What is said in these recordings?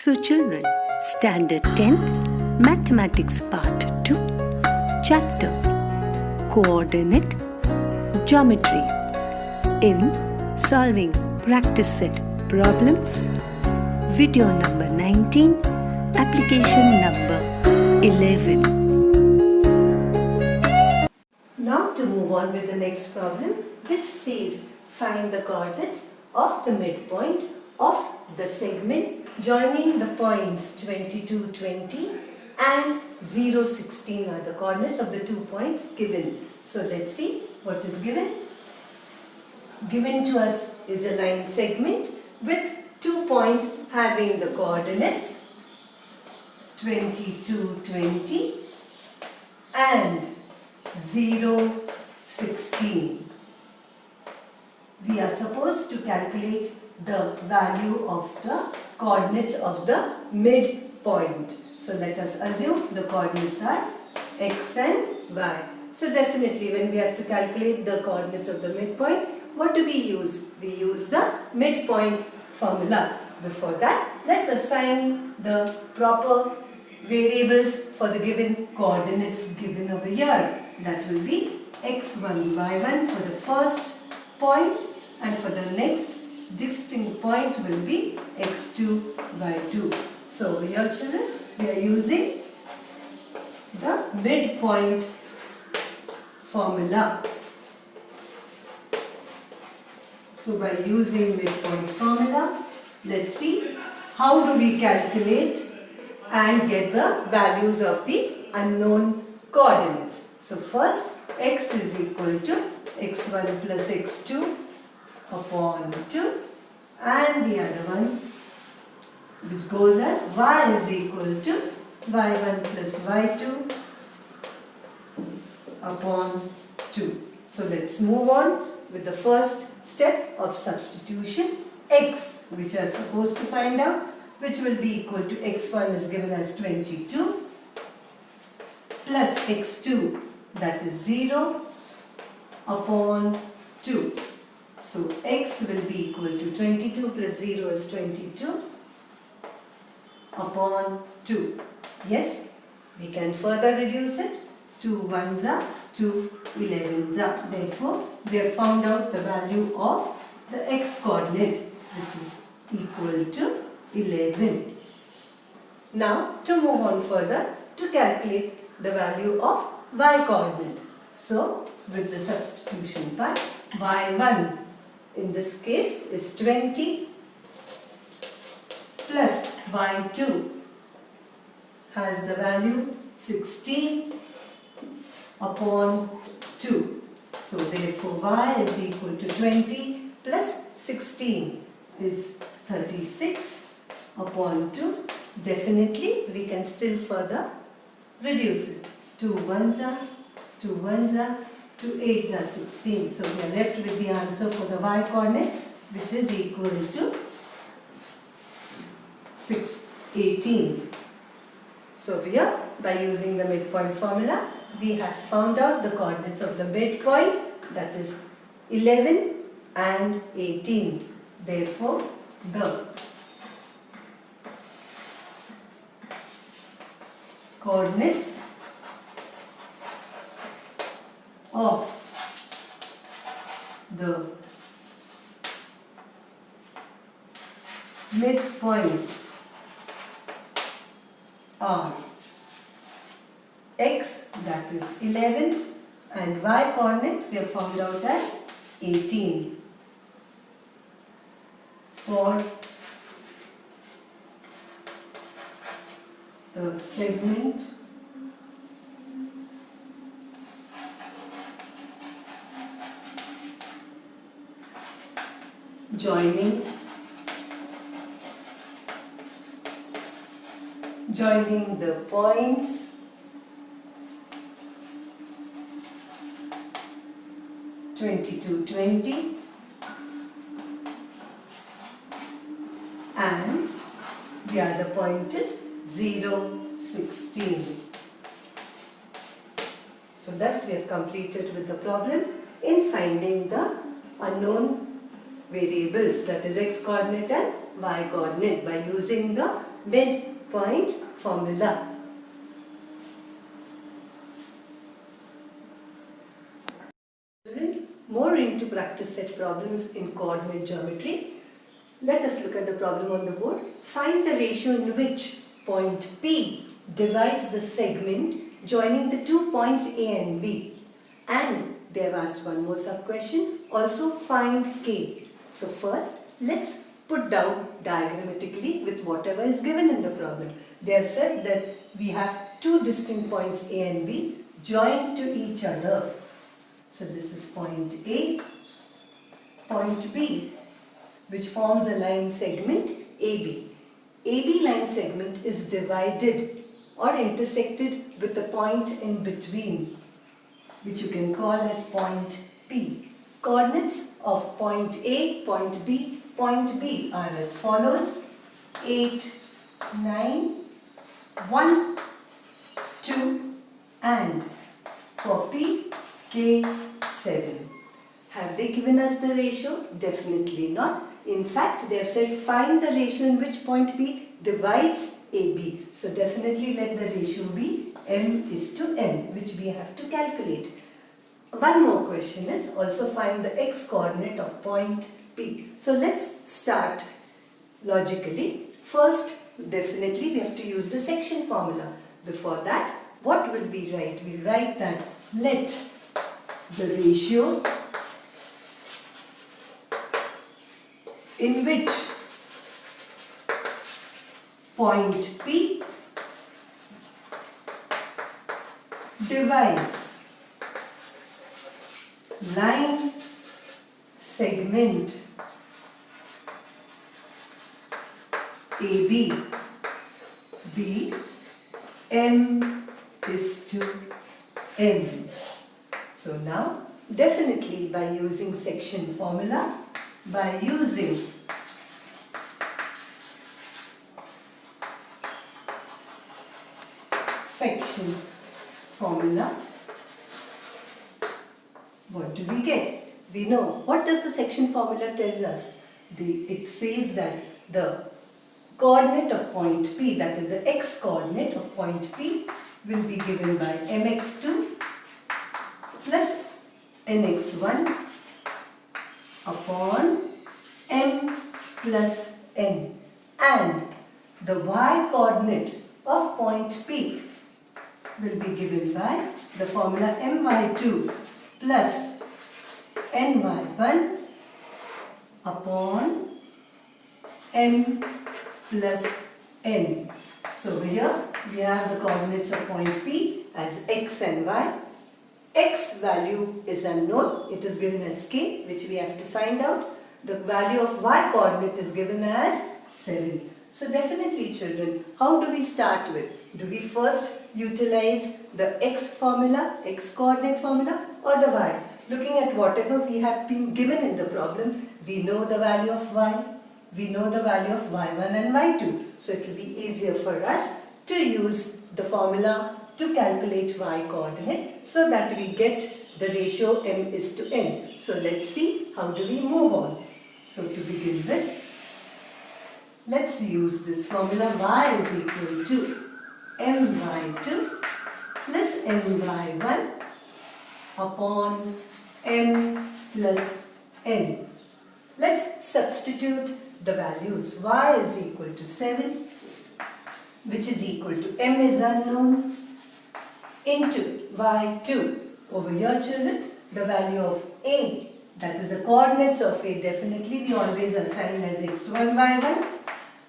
So children, Standard 10th, Mathematics Part 2, Chapter Co-Ordinate Geometry. In solving practice set problems, video number 19, application number 11. Now to move on with the next problem, which says find the coordinates of the midpoint of the segment joining the points 22, 20 and 0, 16 are the coordinates of the 2 points given. So let's see what is given. Given to us is a line segment with 2 points having the coordinates 22, 20 and 0, 16. We are supposed to calculate the value of the coordinates of the midpoint. So let us assume the coordinates are x and y. So definitely when we have to calculate the coordinates of the midpoint, what do we use? We use the midpoint formula. Before that, let's assign the proper variables for the given coordinates given over here. That will be x1, y1 for the first point, and for the next distinct point will be x2, y2. So here children, we are using the midpoint formula. So by using midpoint formula, let's see how do we calculate and get the values of the unknown coordinates. So first, x is equal to x1 plus x2 upon 2, and the other one which goes as y is equal to y1 plus y2 upon 2. So let's move on with the first step of substitution. X, which are supposed to find out, which will be equal to x1 is given as 22 plus x2, that is 0 upon 2. So x will be equal to 22 plus 0 is 22 upon 2. Yes, we can further reduce it. 2 1s are 2 11s are. Therefore, we have found out the value of the x coordinate, which is equal to 11. Now, to move on further to calculate the value of y coordinate. So, with the substitution part, y1 in this case is 20 plus y2 has the value 16 upon 2. So therefore y is equal to 20 plus 16 is 36 upon 2. Definitely we can still further reduce it. 2 1s are 2 1s are 2 8s are 16. So we are left with the answer for the y coordinate, which is equal to 18. So here, by using the midpoint formula, we have found out the coordinates of the midpoint, that is 11 and 18. Therefore, the coordinates of the midpoint are x, that is 11, and y coordinate we have found out as 18. For the segment joining the points 22, 20 and the other point is 0, 16. So thus we have completed with the problem in finding the unknown variables, that is x coordinate and y-coordinate by using the midpoint formula. More into practice set problems in coordinate geometry. Let us look at the problem on the board. Find the ratio in which point P divides the segment joining the 2 points A and B. And they have asked one more sub question. Also find K. So first, let's put down diagrammatically with whatever is given in the problem. They have said that we have 2 distinct points A and B joined to each other. So this is point A, point B, which forms a line segment AB. AB line segment is divided or intersected with a point in between, which you can call as point P. Coordinates of point A, point B are as follows: 8, 9, 1, 2, and for P, K, 7. Have they given us the ratio? Definitely not. In fact, they have said find the ratio in which point P divides AB. So definitely let the ratio be m:n, which we have to calculate. One more question is also find the x-coordinate of point P. So let's start logically. First, definitely we have to use the section formula. Before that, what will we write? We'll write that let the ratio in which point P divides line segment AB be m:n. So now definitely by using section formula, by using section formula, what do we get? We know, what does the section formula tell us? It says that the coordinate of point P, that is the x coordinate of point P, will be given by mx2 plus nx1 upon m plus n, and the y coordinate of point P will be given by the formula my2 plus ny1 upon m plus n. So over here we have the coordinates of point P as x and y. X value is unknown, it is given as k, which we have to find out. The value of y coordinate is given as 7. So definitely children, how do we start with? Do we first utilize the x formula, x coordinate formula, or the y? Looking at whatever we have been given in the problem, we know the value of y, we know the value of y1 and y2. So it will be easier for us to use the formula to calculate y coordinate so that we get the ratio m:n. So let's see how do we move on. So to begin with, let's use this formula. Y is equal to my2 plus my1 upon m plus n. Let's substitute the values. Y is equal to 7, which is equal to m is unknown, into y2. Over here children, the value of a, that is the coordinates of a, definitely we always assign as x1, y1,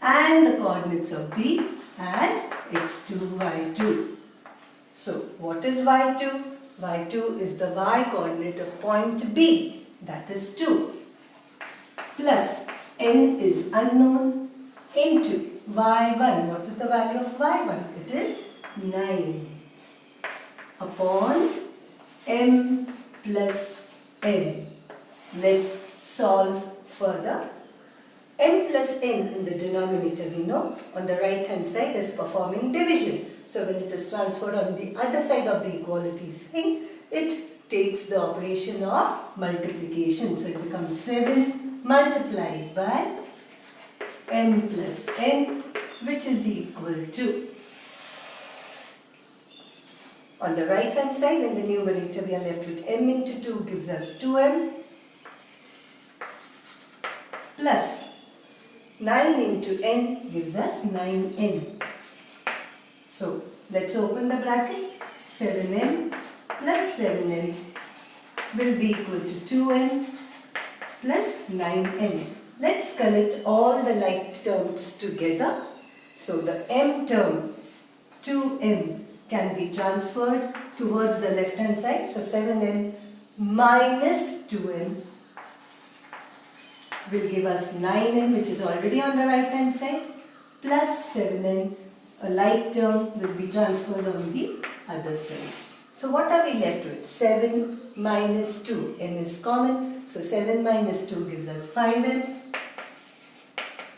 and the coordinates of b as x2, y2. So what is y2? y2 is the y coordinate of point B, that is 2, plus n is unknown, into y1. What is the value of y1? It is 9 upon m plus n. Let's solve further. M plus n in the denominator we know on the right hand side is performing division. So when it is transferred on the other side of the equality sign, it takes the operation of multiplication. So it becomes 7 multiplied by n plus n, which is equal to, on the right hand side in the numerator we are left with m into 2 gives us 2m plus 9 into n gives us 9n. So let's open the bracket. 7n plus 7n will be equal to 2n plus 9n. Let's collect all the like terms together. So the m term 2n can be transferred towards the left hand side. So 7n minus 2n will give us 9n, which is already on the right hand side, plus 7n. A like term will be transferred on the other side. So what are we left with? 7 minus 2. n is common. So 7 minus 2 gives us 5n,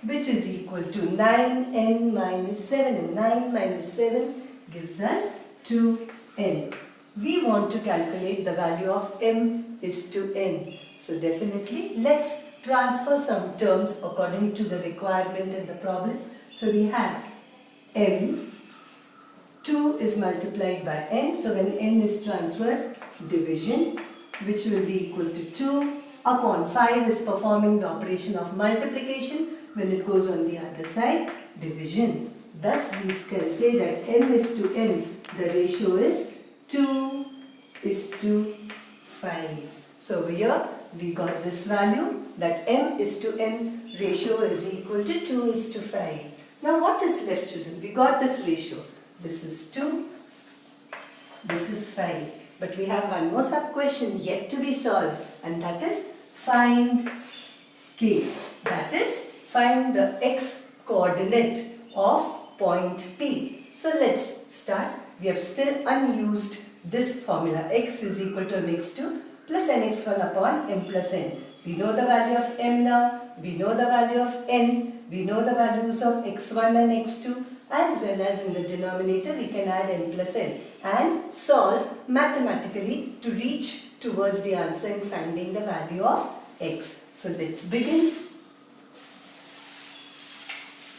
which is equal to 9n minus 7. And 9 minus 7 gives us 2n. We want to calculate the value of m is to n. So definitely let's transfer some terms according to the requirement in the problem. So we have m, 2 is multiplied by n. So when n is transferred, division, which will be equal to 2 upon 5 is performing the operation of multiplication. When it goes on the other side, division. Thus we can say that m is to n, the ratio is 2 is to 5. So over here we got this value that m is to n ratio is equal to 2 is to 5. Now what is left, children? We got this ratio. This is 2, this is 5. But we have one more sub question yet to be solved, and that is find k. That is find the x coordinate of point P. So let's start. We have still unused this formula. X is equal to mx2 plus nx1 upon m plus n. We know the value of m now. We know the value of n. We know the values of x1 and x2. As well as in the denominator we can add n plus n and solve mathematically to reach towards the answer in finding the value of x. So let's begin.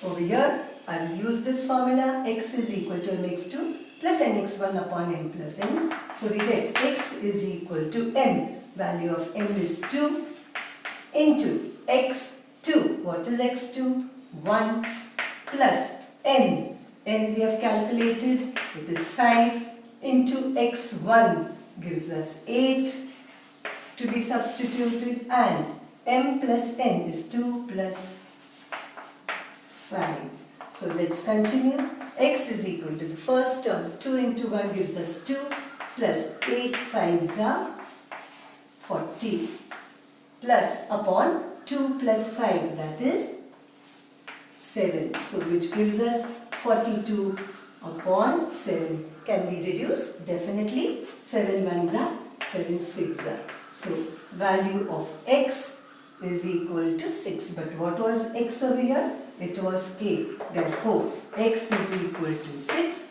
Over here I will use this formula. X is equal to mx2 plus nx1 upon m plus n. So we get x is equal to m. Value of m is 2 into x2. What is x2? 1 plus n. N we have calculated. It is 5 into x1 gives us 8 to be substituted, and m plus n is 2 plus 5. So let's continue. X is equal to the first term. 2 into 1 gives us 2 plus 8 5s are 40 plus upon 2 plus 5, that is 7. So which gives us 42 upon 7. Can we reduce? Definitely. 7 1s are 7 6s are. So value of x is equal to 6. But what was x over here? It was k. Therefore, x is equal to 6.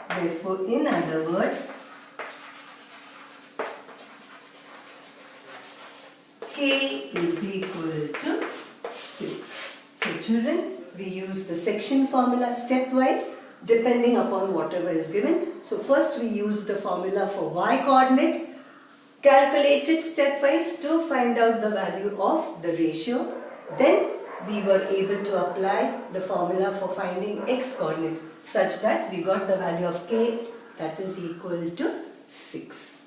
Therefore, in other words, k is equal to 6. So children, we use the section formula stepwise depending upon whatever is given. So first we use the formula for y coordinate, calculated stepwise to find out the value of the ratio. Then we were able to apply the formula for finding x coordinate such that we got the value of k, that is equal to 6.